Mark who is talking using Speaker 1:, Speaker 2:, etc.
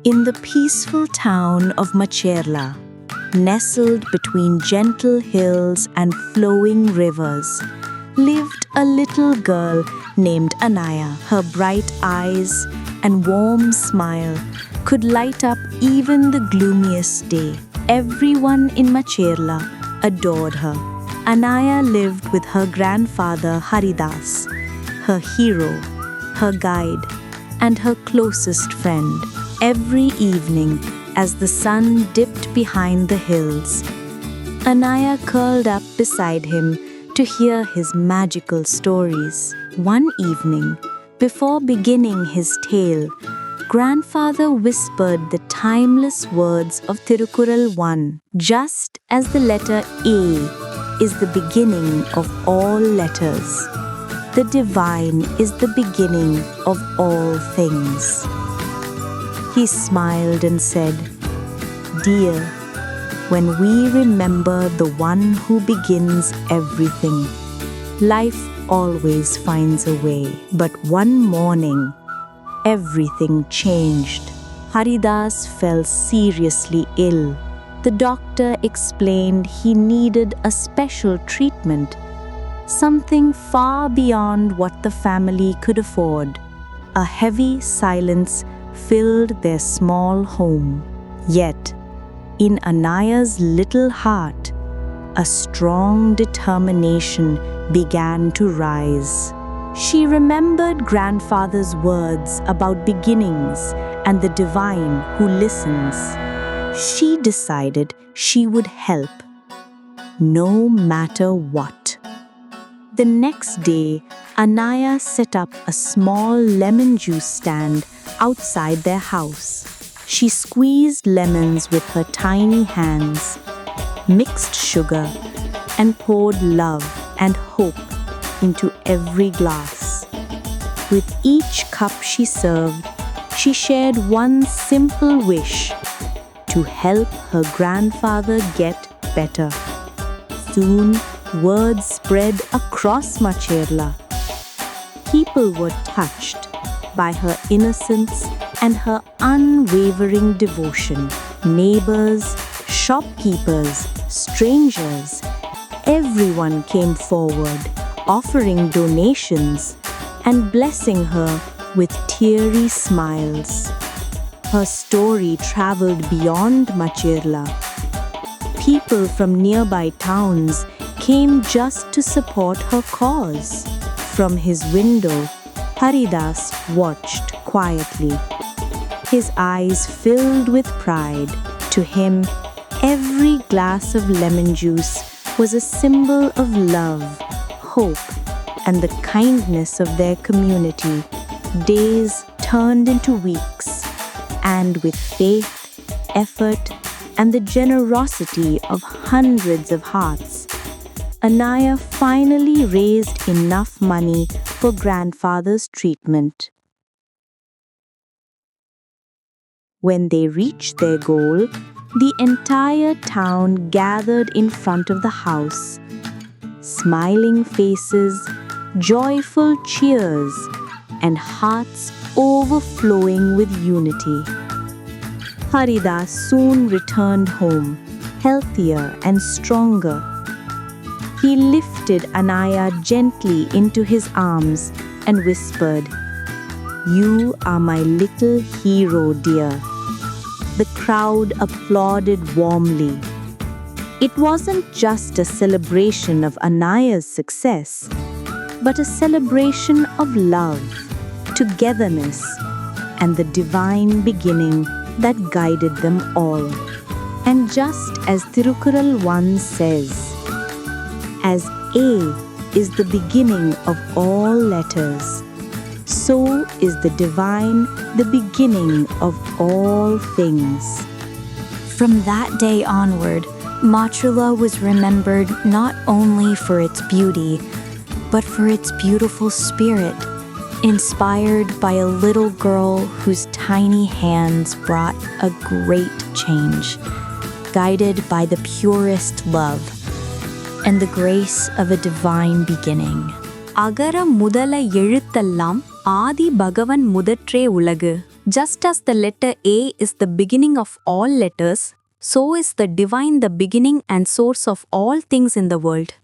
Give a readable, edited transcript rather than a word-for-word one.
Speaker 1: In the peaceful town of Macherla, nestled between gentle hills and flowing rivers, lived a little girl named Anaya. Her bright eyes and warm smile could light up even the gloomiest day. Everyone in Macherla adored her. Anaya lived with her grandfather Haridas, her hero, her guide, and her closest friend. Every evening, as the sun dipped behind the hills, Anaya curled up beside him to hear his magical stories. One evening, before beginning his tale, Grandfather whispered the timeless words of Thirukkural 1. Just as the letter A is the beginning of all letters, the divine is the beginning of all things. He smiled and said, "Dear, when we remember the one who begins everything, life always finds a way." But one morning, everything changed. Haridas fell seriously ill. The doctor explained he needed a special treatment, something far beyond what the family could afford. A heavy silence filled their small home. Yet, in Anaya's little heart, a strong determination began to rise. She remembered grandfather's words about beginnings and the divine who listens. She decided she would help, no matter what. The next day, Anaya set up a small lemon juice stand outside their house. She squeezed lemons with her tiny hands, mixed sugar, and poured love and hope into every glass. With each cup she served, she shared one simple wish: to help her grandfather get better. Soon, word spread across Macherla. People were touched by her innocence and her unwavering devotion. Neighbors, shopkeepers, strangers, everyone came forward, offering donations and blessing her with teary smiles. Her story traveled beyond Macherla. People from nearby towns came just to support her cause. From his window, Haridas watched quietly. His eyes filled with pride. To him, every glass of lemon juice was a symbol of love, hope, and the kindness of their community. Days turned into weeks, and with faith, effort, and the generosity of hundreds of hearts, Anaya finally raised enough money for grandfather's treatment. When they reached their goal, the entire town gathered in front of the house. Smiling faces, joyful cheers, and hearts overflowing with unity. Haridas soon returned home, healthier and stronger. He lifted Anaya gently into his arms and whispered, "You are my little hero, dear." The crowd applauded warmly. It wasn't just a celebration of Anaya's success, but a celebration of love, togetherness, and the divine beginning that guided them all. And just as Thirukkural 1 says, "As A is the beginning of all letters, so is the divine the beginning of all things."
Speaker 2: From that day onward, Macherla was remembered not only for its beauty, but for its beautiful spirit, inspired by a little girl whose tiny hands brought a great change, guided by the purest love and the grace of a divine beginning. அகர முதல எழுத்தெல்லாம் ஆதி பகவன் முதற்றே உலகு. Just as the letter A is the beginning of all letters, so is the divine the beginning and source of all things in the world.